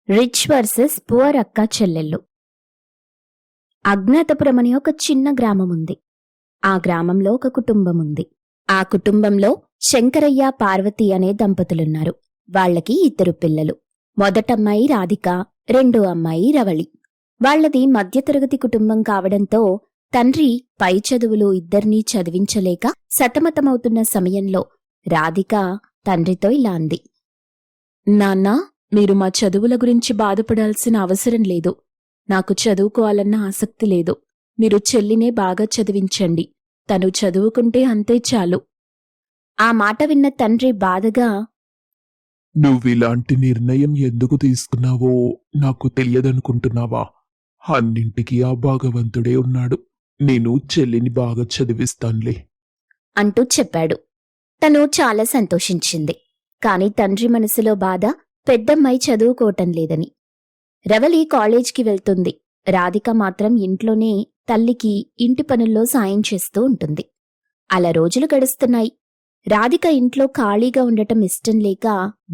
Rich versus poor అక్క చెల్లెళ్ళు. అజ్ఞాతపురం అని ఒక చిన్న గ్రామం ఉంది. ఆ గ్రామంలో ఒక కుటుంబం ఉంది. ఆ కుటుంబంలో శంకరయ్య, పార్వతి అనే దంపతులున్నారు. వాళ్లకి 2 పిల్లలు. మొదటమ్మాయి రాధిక, రెండో అమ్మాయి రవళి. వాళ్లది మధ్యతరగతి కుటుంబం కావడంతో తండ్రి పై చదువులు ఇద్దర్నీ చదివించలేక సతమతమవుతున్న సమయంలో రాధిక తండ్రితో ఇలా అంది. నాన్నా, మీరు మా చదువుల గురించి బాధపడాల్సిన అవసరం లేదు. నాకు చదువుకోవాలన్న ఆసక్తి లేదు. మీరు చెల్లినే బాగా చదివించండి. తను చదువుకుంటే అంతే చాలు. ఆ మాట విన్న తండ్రి బాధగా, నువ్విలాంటి నిర్ణయం ఎందుకు తీసుకున్నావో నాకు తెలియదనుకుంటున్నావా? అన్నింటికీ ఆ భగవంతుడే ఉన్నాడు. నేను చెల్లిని బాగా చదివిస్తాన్లే అంటూ చెప్పాడు. తను చాలా సంతోషించింది. కాని తండ్రి మనసులో బాధ పెద్దమ్మాయి చదువుకోవటం లేదని. రవలి కాలేజ్కి వెళ్తుంది. రాధిక మాత్రం ఇంట్లోనే తల్లికి ఇంటి పనుల్లో సాయం చేస్తూ ఉంటుంది. అలా రోజులు గడుస్తున్నాయి. రాధిక ఇంట్లో ఖాళీగా ఉండటం ఇష్టం లేక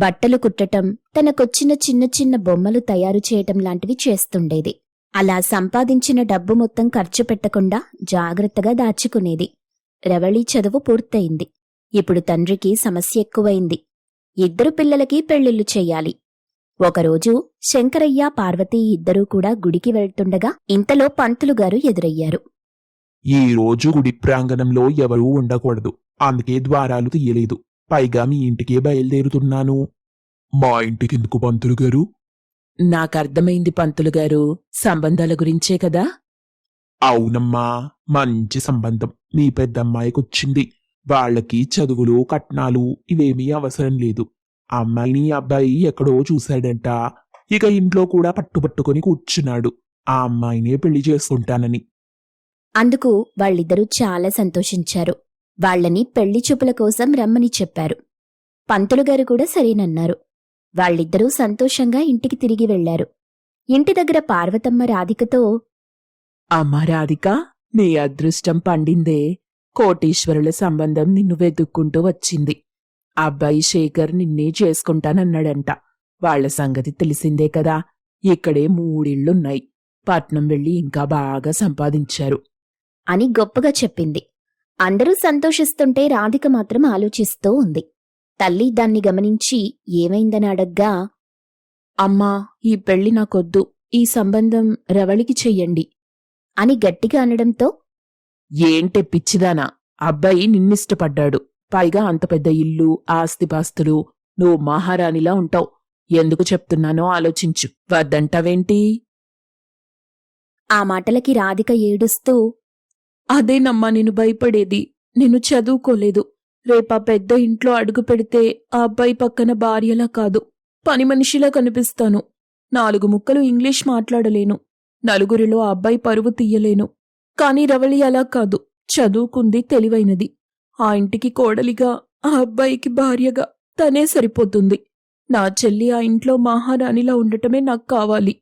బట్టలు కుట్టటం, తనకొచ్చిన చిన్న చిన్న బొమ్మలు తయారు చేయటం లాంటివి చేస్తుండేది. అలా సంపాదించిన డబ్బు మొత్తం ఖర్చు పెట్టకుండా జాగ్రత్తగా దాచుకునేది. రవళి చదువు పూర్తయింది. ఇప్పుడు తండ్రికి సమస్య ఎక్కువైంది. 2 పిల్లలకి పెళ్లిళ్లు చెయ్యాలి. ఒకరోజు శంకరయ్య, పార్వతి ఇద్దరూ కూడా గుడికి వెళ్తుండగా ఇంతలో పంతులుగారు ఎదురయ్యారు. ఈ రోజు గుడి ప్రాంగణంలో ఎవరూ ఉండకూడదు. అందుకే ద్వారాలు తీయలేదు. పైగా మీ ఇంటికే బయలుదేరుతున్నాను. మా ఇంటికెందుకు పంతులు గారు? నాకర్థమైంది పంతులుగారు, సంబంధాల గురించే కదా? అవునమ్మా, మంచి సంబంధం మీ పెద్దమ్మాయికొచ్చింది. వాళ్ళకి చదువులు, కట్నాలు ఇవేమీ అవసరం లేదు. అమ్మాయిని అబ్బాయి ఎక్కడో చూశాడంట. ఇక ఇంట్లో కూడా పట్టుపట్టుకొని కూర్చున్నాడు ఆ అమ్మాయినే పెళ్లి చేసుకుంటానని. అందుకు వాళ్ళిద్దరూ చాలా సంతోషించారు. వాళ్లని పెళ్లి చూపుల కోసం రమ్మని చెప్పారు. పంతులుగారు కూడా సరేనన్నారు. వాళ్ళిద్దరూ సంతోషంగా ఇంటికి తిరిగి వెళ్లారు. ఇంటి దగ్గర పార్వతమ్మ రాధికతో, అమ్మా రాధిక, నీ అదృష్టం పండిందే. కోటీశ్వరుల సంబంధం నిన్ను వెతుక్కుంటూ వచ్చింది. అబ్బాయి శేఖర్ నిన్నే చేసుకుంటానన్నాడంట. వాళ్ల సంగతి తెలిసిందే కదా. ఇక్కడే 3 ఇళ్లున్నాయి. పట్నం వెళ్లి ఇంకా బాగా సంపాదించారు అని గొప్పగా చెప్పింది. అందరూ సంతోషిస్తుంటే రాధిక మాత్రం ఆలోచిస్తూ ఉంది. తల్లి దాన్ని గమనించి ఏమైందని అడగ్గా, అమ్మా, ఈ పెళ్లి నాకొద్దు. ఈ సంబంధం రవళికి చెయ్యండి అని గట్టిగా అనడంతో, ఏంటే పిచ్చిదానా, అబ్బాయి నిన్నిష్టపడ్డాడు. పైగా అంత పెద్ద ఇల్లు, ఆస్తిపాస్తులు. నువ్వు మహారాణిలా ఉంటావు. ఎందుకు చెప్తున్నానో ఆలోచించు. వద్దంటావేంటి? ఆ మాటలకి రాధిక ఏడుస్తూ, అదేనమ్మా నేను భయపడేది. నేను చదువుకోలేదు. రేపా పెద్ద ఇంట్లో అడుగు పెడితే ఆ అబ్బాయి పక్కన భార్యలా కాదు, పని మనిషిలా కనిపిస్తాను. 4 ముక్కలు ఇంగ్లీష్ మాట్లాడలేను. నలుగురిలో ఆ అబ్బాయి పరువు తీయలేను. కాని రవళి అలా కాదు. చదువుకుంది, తెలివైనది. ఆ ఇంటికి కోడలిగా, ఆ అబ్బాయికి భార్యగా తనే సరిపోతుంది. నా చెల్లి ఆ ఇంట్లో మహారాణిలా ఉండటమే నాకు కావాలి.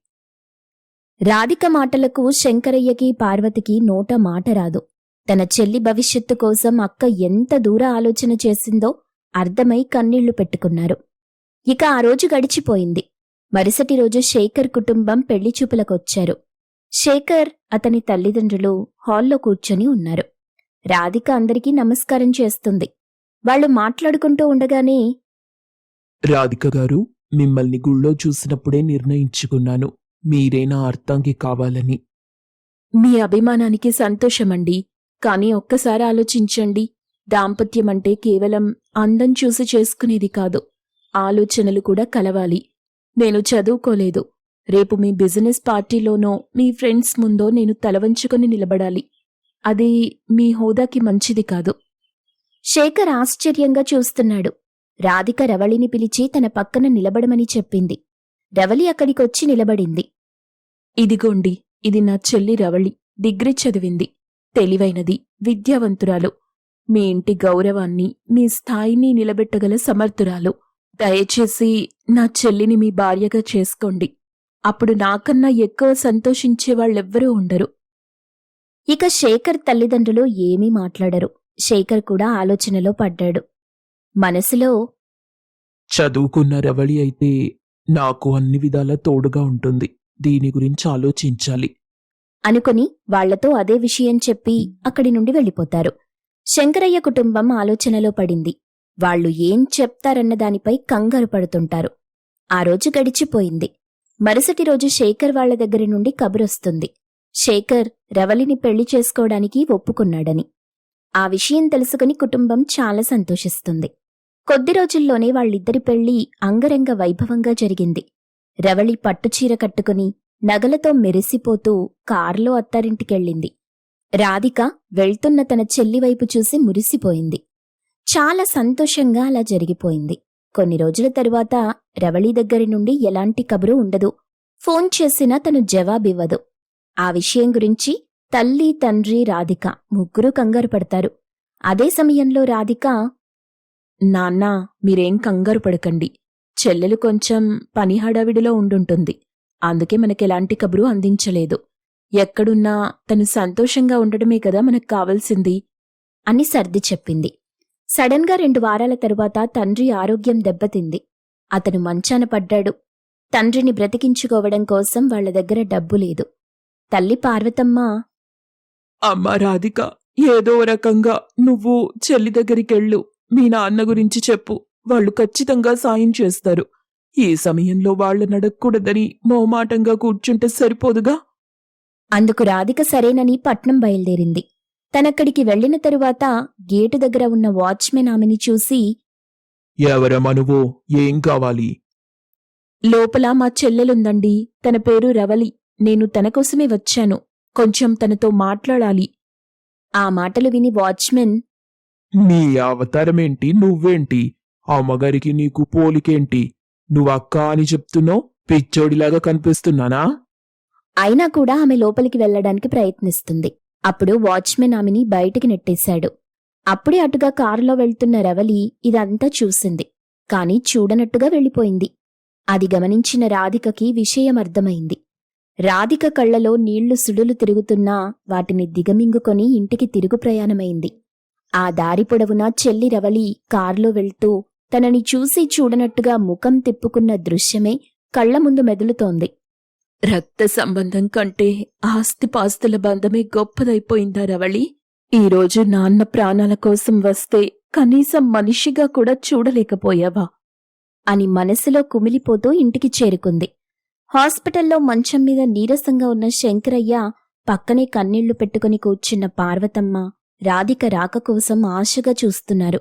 రాధిక మాటలకు శంకరయ్యకి, పార్వతికి నోట మాట రాదు. తన చెల్లి భవిష్యత్తు కోసం అక్క ఎంత దూర ఆలోచన చేసిందో అర్థమై కన్నీళ్లు పెట్టుకున్నారు. ఇక ఆ రోజు గడిచిపోయింది. మరుసటి రోజు శేఖర్ కుటుంబం పెళ్లిచూపులకొచ్చారు. శేఖర్, అతని తల్లిదండ్రులు హాల్లో కూర్చొని ఉన్నారు. రాధిక అందరికీ నమస్కారం చేస్తుంది. వాళ్లు మాట్లాడుకుంటూ ఉండగానే, రాధిక గారు, మిమ్మల్ని గుళ్ళో చూసినప్పుడే నిర్ణయించుకున్నాను. మీరే నా అర్థంకి కావాలని. మీ అభిమానానికి సంతోషమండి. కాని ఒక్కసారి ఆలోచించండి. దాంపత్యమంటే కేవలం అందం చూసి చేసుకునేది కాదు. ఆలోచనలు కూడా కలవాలి. నేను చదువుకోలేదు. రేపు మీ బిజినెస్ పార్టీలోనో, మీ ఫ్రెండ్స్ ముందో నేను తలవంచుకొని నిలబడాలి. అది మీ హోదాకి మంచిది కాదు. శేఖర్ ఆశ్చర్యంగా చూస్తున్నాడు. రాధిక రవళిని పిలిచి తన పక్కన నిలబడమని చెప్పింది. రవళి అక్కడికొచ్చి నిలబడింది. ఇదిగోండి, ఇది నా చెల్లి రవళి. డిగ్రీ చదివింది. తెలివైనది, విద్యావంతురాలు. మీ ఇంటి గౌరవాన్ని, మీ స్థాయిని నిలబెట్టగల సమర్థురాలు. దయచేసి నా చెల్లిని మీ భార్యగా చేసుకోండి. అప్పుడు నాకన్నా ఎక్కువ సంతోషించే వాళ్ళెవ్వరూ ఉండరు. ఇక శేఖర్ తల్లిదండ్రులు ఏమీ మాట్లాడరు. శేఖర్ కూడా ఆలోచనలో పడ్డాడు. మనసులో, చదువుకున్న రవళి అయితే నాకు అన్ని విధాలా తోడుగా ఉంటుంది. దీని గురించి ఆలోచించాలి. అనుకుని వాళ్లతో అదే విషయం చెప్పి అక్కడి నుండి వెళ్ళిపోతారు. శంకరయ్య కుటుంబం ఆలోచనలో పడింది. వాళ్ళు ఏం చెప్తారన్న దానిపై కంగారు పడుతుంటారు. ఆ రోజు గడిచిపోయింది. మరుసటి రోజు శేఖర్ వాళ్ల దగ్గర నుండి కబురొస్తుంది. శేఖర్ రవలిని పెళ్లి చేసుకోవడానికి ఒప్పుకున్నాడని. ఆ విషయం తెలుసుకుని కుటుంబం చాలా సంతోషిస్తుంది. కొద్ది రోజుల్లోనే వాళ్ళిద్దరి పెళ్లి అంగరంగ వైభవంగా జరిగింది. రవళి పట్టుచీర కట్టుకుని నగలతో మెరిసిపోతూ కారులో అత్తారింటికెళ్ళింది. రాధిక వెళ్తున్న తన చెల్లివైపు చూసి మురిసిపోయింది. చాలా సంతోషంగా అలా జరిగిపోయింది. కొన్ని రోజుల తరువాత రవళి దగ్గరి నుండి ఎలాంటి కబురు ఉండదు. ఫోన్ చేసినా తను జవాబివ్వదు. ఆ విషయం గురించి తల్లి, తండ్రి, రాధిక ముగ్గురూ కంగారు పడతారు. అదే సమయంలో రాధిక, నాన్నా, మీరేం కంగారు పడకండి. చెల్లెలు కొంచెం పని హడావిడిలో ఉండుంటుంది. అందుకే మనకెలాంటి కబురు అందించలేదు. ఎక్కడున్నా తను సంతోషంగా ఉండడమే కదా మనకు కావలసింది అని సర్ది చెప్పింది. సడన్గా 2 వారాల తరువాత తండ్రి ఆరోగ్యం దెబ్బతింది. అతను మంచాన పడ్డాడు. తండ్రిని బ్రతికించుకోవడం కోసం వాళ్ల దగ్గర డబ్బు లేదు. తల్లి పార్వతమ్మ, అమ్మా రాధిక, ఏదో రకంగా నువ్వు చెల్లి దగ్గరికెళ్ళు. మీ నాన్న గురించి చెప్పు. వాళ్ళు ఖచ్చితంగా సాయం చేస్తారు. ఈ సమయంలో వాళ్ళ నడక్కూడదని మోమాటంగా కూర్చుంటే సరిపోదుగా. అందుకు రాధిక సరేనని పట్నం బయలుదేరింది. తనక్కడికి వెళ్లిన తరువాత గేటు దగ్గర ఉన్న వాచ్మెన్ ఆమెని చూసి, ఎవరమ్మా నువ్వు? ఏం కావాలి? లోపల మా చెల్లెలుందండి. తన పేరు రవలి. నేను తన కోసమే వచ్చాను. కొంచెం తనతో మాట్లాడాలి. ఆ మాటలు విని వాచ్మెన్, నీ అవతారమేంటి? నువ్వేంటి? అమ్మగారికి నీకు పోలికేంటి? నువ్వక్క అని చెప్తున్నావు? పిచ్చోడిలాగా కనిపిస్తున్నానా? అయినా కూడా ఆమె లోపలికి వెళ్లడానికి ప్రయత్నిస్తుంది. అప్పుడు వాచ్మెన్ ఆమెని బయటికి నెట్టేశాడు. అప్పుడే అటుగా కారులో వెళ్తున్న రవలి ఇదంతా చూసింది. కాని చూడనట్టుగా వెళ్ళిపోయింది. అది గమనించిన రాధికకి విషయం అర్థమైంది. రాధిక కళ్లలో నీళ్లు సుడులు తిరుగుతున్నా వాటిని దిగమింగుకొని ఇంటికి తిరుగు ప్రయాణమైంది. ఆ దారి పొడవునా చెల్లి రవలి కారులో వెళ్తూ తనని చూసి చూడనట్టుగా ముఖం తిప్పుకున్న దృశ్యమే కళ్ల ముందు మెదులుతోంది. రక్త సంబంధం కంటే ఆస్తిపాస్తుల బంధమే గొప్పదైపోయిందా రవళి? ఈరోజు నాన్న ప్రాణాల కోసం వస్తే కనీసం మనిషిగా కూడా చూడలేకపోయావా అని మనసులో కుమిలిపోతూ ఇంటికి చేరుకుంది. హాస్పిటల్లో మంచం మీద నీరసంగా ఉన్న శంకరయ్య పక్కనే కన్నీళ్లు పెట్టుకుని కూర్చున్న పార్వతమ్మ, రాధిక రాక కోసం ఆశగా చూస్తున్నారు.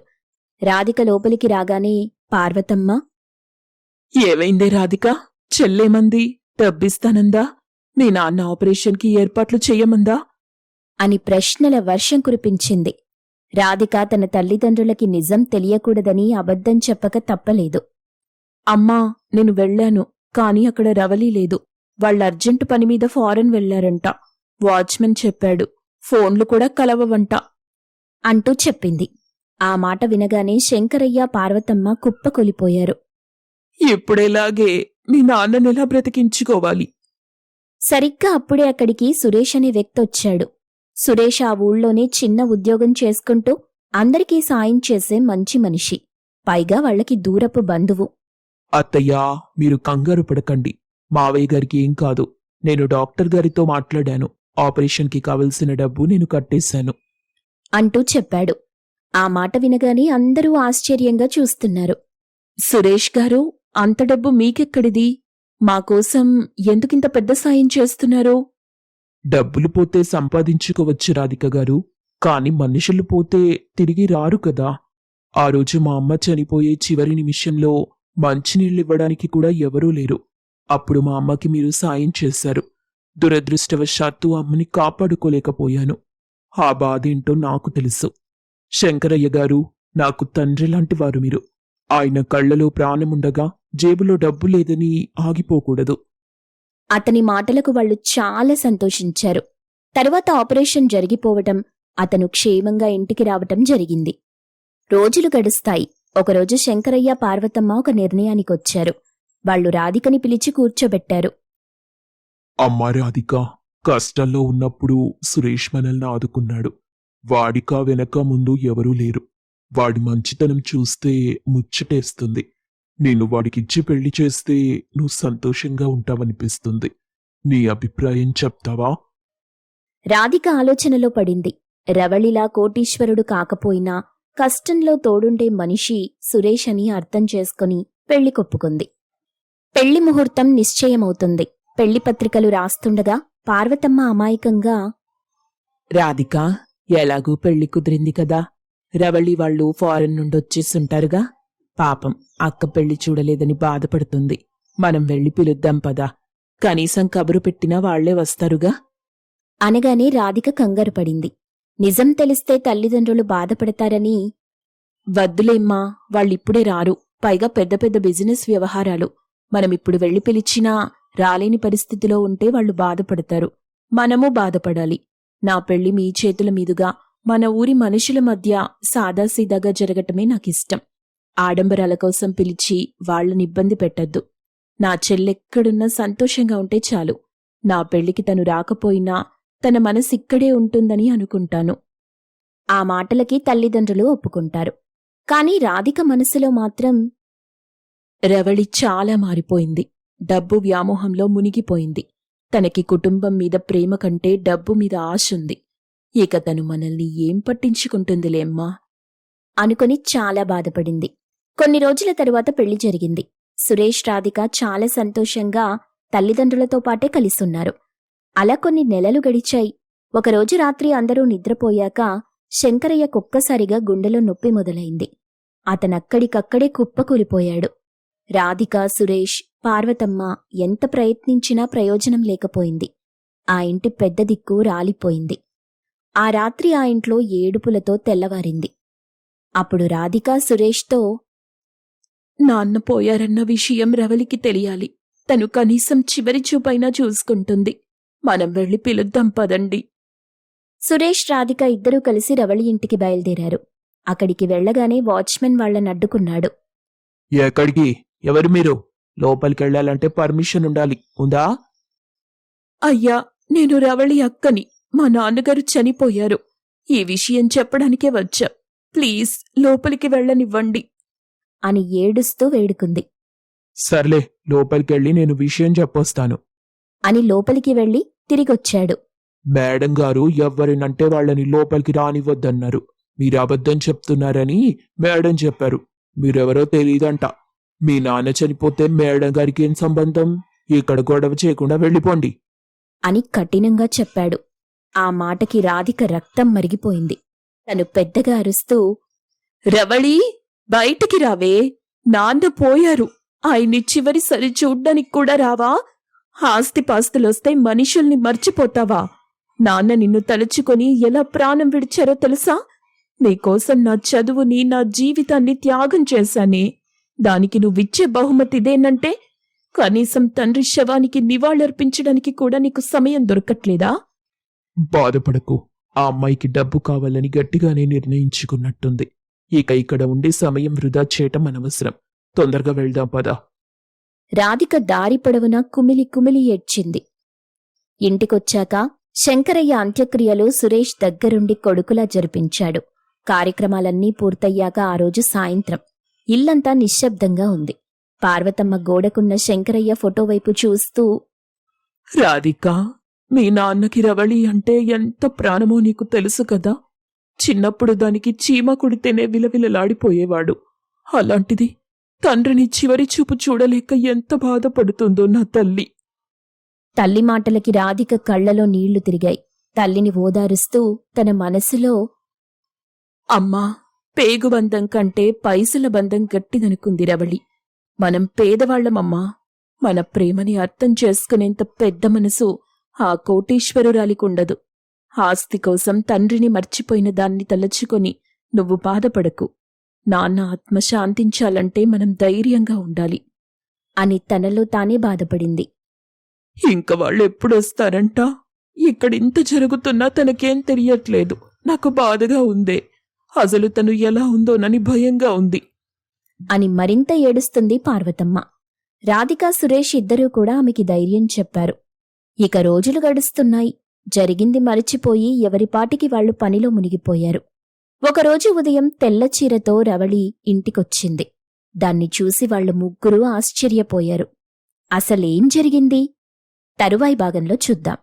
రాధిక లోపలికి రాగానే పార్వతమ్మ, ఏవైందే రాధిక? చెల్లేమంది? డబ్బిస్తానందా? మీ నాన్న ఆపరేషన్కి ఏర్పాట్లు చెయ్యమందా అని ప్రశ్నల వర్షం కురిపించింది. రాధిక తన తల్లిదండ్రులకి నిజం తెలియకూడదని అబద్ధం చెప్పక తప్పలేదు. అమ్మా, నేను వెళ్ళాను. కాని అక్కడ రవలి లేదు. వాళ్ళ అర్జెంటు పని మీద ఫారెన్ వెళ్లారంట. వాచ్మెన్ చెప్పాడు. ఫోన్లు కూడా కలవవంట అంటూ చెప్పింది. ఆ మాట వినగానే శంకరయ్య, పార్వతమ్మ కుప్పకొలిపోయారు. ఇప్పుడేలాగే మీ నాన్ననెలా బ్రతికించుకోవాలి? సరిగ్గా అప్పుడే అక్కడికి సురేష్ అనే వ్యక్తొచ్చాడు. సురేష్ ఆ ఊళ్ళోనే చిన్న ఉద్యోగం చేసుకుంటూ అందరికీ సాయం చేసే మంచి మనిషి. పైగా వాళ్లకి దూరపు బంధువు. అత్తయ్యా, మీరు కంగారు పడకండి. మావయ్య గారికి ఏం కాదు. నేను డాక్టర్ గారితో మాట్లాడాను. ఆపరేషన్కి కావలసిన డబ్బు నేను కట్టేశాను అంటూ చెప్పాడు. ఆ మాట వినగానే అందరూ ఆశ్చర్యంగా చూస్తున్నారు. సురేష్ గారు, అంత డబ్బు మీకెక్కడిది? మాకోసం ఎందుకింత పెద్ద సాయం చేస్తున్నారు? డబ్బులు పోతే సంపాదించుకోవచ్చు రాధిక గారు, కాని మనుషులు పోతే తిరిగి రారు కదా. ఆ రోజు మా అమ్మ చనిపోయే చివరి నిమిషంలో మంచినీళ్ళివ్వడానికి కూడా ఎవరూ లేరు. అప్పుడు మా అమ్మకి మీరు సాయం చేశారు. దురదృష్టవశాత్తు అమ్మని కాపాడుకోలేకపోయాను. ఆ బాధేంటో నాకు తెలుసు. శంకరయ్య గారు నాకు తండ్రి లాంటి వారు మీరు. ఆయన కళ్లలో ప్రాణముండగా జేబులో డబ్బు లేదని ఆగిపోకూడదు. అతని మాటలకు వాళ్లు చాలా సంతోషించారు. తరువాత ఆపరేషన్ జరిగిపోవటం, అతను క్షేమంగా ఇంటికి రావటం జరిగింది. రోజులు గడుస్తాయి. ఒకరోజు శంకరయ్య, పార్వతమ్మ ఒక నిర్ణయానికొచ్చారు. వాళ్లు రాధికని పిలిచి కూర్చోబెట్టారు. అమ్మా రాధిక, కష్టంలో ఉన్నప్పుడు సురేష్ మనల్ని ఆదుకున్నాడు. వాడికా వెనక ముందు ఎవరూ లేరు. వాడి మంచితనం చూస్తే ముచ్చటేస్తుంది. నేను వాడికిచ్చి పెళ్లి చేస్తే నువ్వు సంతోషంగా ఉంటావనిపిస్తుంది. నీ అభిప్రాయం చెప్తావా? రాధిక ఆలోచనలో పడింది. రవళిలా కోటీశ్వరుడు కాకపోయినా కష్టంలో తోడుండే మనిషి సురేష్ అని అర్థం చేసుకుని పెళ్లి కొప్పుకుంది. పెళ్లి ముహూర్తం నిశ్చయమవుతుంది. పెళ్లి పత్రికలు రాస్తుండగా పార్వతమ్మ అమాయకంగా, రాధిక, ఎలాగూ పెళ్లి కుదిరింది కదా. రవళి వాళ్ళు ఫారెన్ నుండి వచ్చేస్తుంటారుగా. పాపం అక్క పెళ్లి చూడలేదని బాధపడుతుంది. మనం వెళ్ళి పిలుద్దాం పదా. కనీసం కబురు పెట్టినా వాళ్లే వస్తారుగా. అనగానే రాధిక కంగారు పడింది. నిజం తెలిస్తే తల్లిదండ్రులు బాధపడతారని, వద్దులేమ్మా, వాళ్ళిప్పుడే రారు. పైగా పెద్ద పెద్ద బిజినెస్ వ్యవహారాలు. మనమిప్పుడు వెళ్లి పిలిచినా రాలేని పరిస్థితిలో ఉంటే వాళ్ళు బాధపడతారు. మనము బాధపడాలి. నా పెళ్లి మీ చేతుల మీదుగా మన ఊరి మనుషుల మధ్య సాదాసీదాగా జరగటమే నాకిష్టం. ఆడంబరాల కోసం పిలిచి వాళ్లని ఇబ్బంది పెట్టద్దు. నా చెల్లెక్కడున్నా సంతోషంగా ఉంటే చాలు. నా పెళ్లికి తను రాకపోయినా తన మనసిక్కడే ఉంటుందని అనుకుంటాను. ఆ మాటలకి తల్లిదండ్రులు ఒప్పుకుంటారు. కాని రాధిక మనసులో మాత్రం, రవళి చాలా మారిపోయింది. డబ్బు వ్యామోహంలో మునిగిపోయింది. తనకి కుటుంబం మీద ప్రేమ కంటే డబ్బు మీద ఆశుంది. ఇక తను మనల్ని ఏం పట్టించుకుంటుందిలేమ్మా అనుకుని చాలా బాధపడింది. కొన్ని రోజుల తరువాత పెళ్లి జరిగింది. సురేష్, రాధిక చాలా సంతోషంగా తల్లిదండ్రులతో పాటే కలిసున్నారు. అలా కొన్ని నెలలు గడిచాయి. ఒకరోజు రాత్రి అందరూ నిద్రపోయాక శంకరయ్యకొక్కసారిగా గుండెలో నొప్పి మొదలైంది. అతనక్కడికక్కడే కుప్పకూలిపోయాడు. రాధిక, సురేష్, పార్వతమ్మ ఎంత ప్రయత్నించినా ప్రయోజనం లేకపోయింది. ఆ ఇంటి పెద్ద దిక్కు రాలిపోయింది. ఆ రాత్రి ఆ ఇంట్లో ఏడుపులతో తెల్లవారింది. అప్పుడు రాధిక సురేష్తో, నాన్న పోయారన్న విషయం రవలికి తెలియాలి. తను కనీసం చివరి చూపైనా చూసుకుంటుంది. మనం వెళ్ళి పిలుద్దాం పదండి. సురేష్, రాధిక ఇద్దరూ కలిసి రవళి ఇంటికి బయలుదేరారు. అక్కడికి వెళ్లగానే వాచ్మెన్ వాళ్లనడ్డుకున్నాడు. ఎక్కడికి? ఎవరు మీరు? లోపలికెళ్లాలంటే పర్మిషన్ ఉండాలి. ఉందా? అయ్యా, నేను రవళి అక్కని. మా నాన్నగారు చనిపోయారు. ఈ విషయం చెప్పడానికే వచ్చా. ప్లీజ్ లోపలికి వెళ్ళనివ్వండి అని ఏడుస్తూ వేడుకుంది. సర్లే, లోపలికెళ్ళి నేను విషయం చెప్పొస్తాను అని లోపలికి వెళ్లి తిరిగొచ్చాడు. మేడం గారు ఎవరినంటే వాళ్ళని లోపలికి రానివ్వద్దన్నారు. మీరు అబద్ధం చెప్తున్నారని మేడం చెప్పారు. మీరెవరో తెలీదంట. మీ నాన్న చనిపోతే మేడం గారికి ఏం సంబంధం? ఇక్కడ గొడవ చేయకుండా వెళ్ళిపోండి అని కఠినంగా చెప్పాడు. ఆ మాటకి రాధిక రక్తం మరిగిపోయింది. తను పెద్దగా అరుస్తూ, రవళి, బయటికి రావే. నాన్న పోయారు. ఆయన్ని చివరిసరి చూడ్డానికి కూడా రావా? ఆస్తిపాస్తులొస్తే మనుషుల్ని మర్చిపోతావా? నాన్న నిన్ను తలుచుకొని ఎలా ప్రాణం విడిచారో తెలుసా? నీకోసం నా చదువుని, నా జీవితాన్ని త్యాగం చేశానే. దానికి నువ్విచ్చే బహుమతిదేనంటే కనీసం తండ్రి శవానికి నివాళులర్పించడానికి కూడా నీకు సమయం దొరకట్లేదా? బాధపడకు. ఆ అమ్మాయికి డబ్బు కావాలని గట్టిగానే నిర్ణయించుకున్నట్టుంది. ఇక ఇక్కడ ఉండే సమయం వృధా చేయటం అనవసరం. తొందరగా వెళ్దాం పదా. రాధిక దారి పొడవునా కుమిలి కుమిలి ఏడ్చింది. ఇంటికొచ్చాక శంకరయ్య అంత్యక్రియలు సురేష్ దగ్గరుండి కొడుకులా జరిపించాడు. కార్యక్రమాలన్నీ పూర్తయ్యాక ఆ రోజు సాయంత్రం ఇల్లంతా నిశ్శబ్దంగా ఉంది. పార్వతమ్మ గోడకున్న శంకరయ్య ఫోటో వైపు చూస్తూ, రాధిక, మీ నాన్నకి రవళి అంటే ఎంత ప్రాణమో నీకు తెలుసు కదా. చిన్నప్పుడు దానికి చీమ కుడితేనే విలవిలలాడిపోయేవాడు. అలాంటిది తండ్రిని చివరి చూపు చూడలేక ఎంత బాధపడుతుందో నా తల్లి. తల్లి మాటలకి రాధిక కళ్లలో నీళ్లు తిరిగాయి. తల్లిని ఓదారుస్తూ తన మనసులో, అమ్మా, పేగుబంధం కంటే పైసల బంధం గట్టిదనుకుంది రవళి. మనం పేదవాళ్లమమ్మా. మన ప్రేమని అర్థం చేసుకునేంత పెద్ద మనసు ఆ కోటీశ్వరురాలికుండదు. ఆస్తి కోసం తండ్రిని మర్చిపోయిన దాన్ని తలచుకొని నువ్వు బాధపడకు. నాన్న ఆత్మ శాంతించాలంటే మనం ధైర్యంగా ఉండాలి అని తనలో తానే బాధపడింది. ఇంక వాళ్ళెప్పుడొస్తారంట? ఇక్కడింత జరుగుతున్నా తనకేం తెలియట్లేదు. నాకు బాధగా ఉందే. అసలు తను ఎలా ఉందోనని భయంగా ఉంది అని మరింత ఏడుస్తుంది పార్వతమ్మ. రాధిక, సురేష్ ఇద్దరూ కూడా ఆమెకి ధైర్యం చెప్పారు. ఇక రోజులు గడుస్తున్నాయి. జరిగింది మరిచిపోయి ఎవరిపాటికి వాళ్లు పనిలో మునిగిపోయారు. ఒకరోజు ఉదయం తెల్ల చీరతో రవళి ఇంటికొచ్చింది. దాన్ని చూసి వాళ్ళు ముగ్గురూ ఆశ్చర్యపోయారు. అసలేం జరిగింది? తరువాయి భాగంలో చూద్దాం.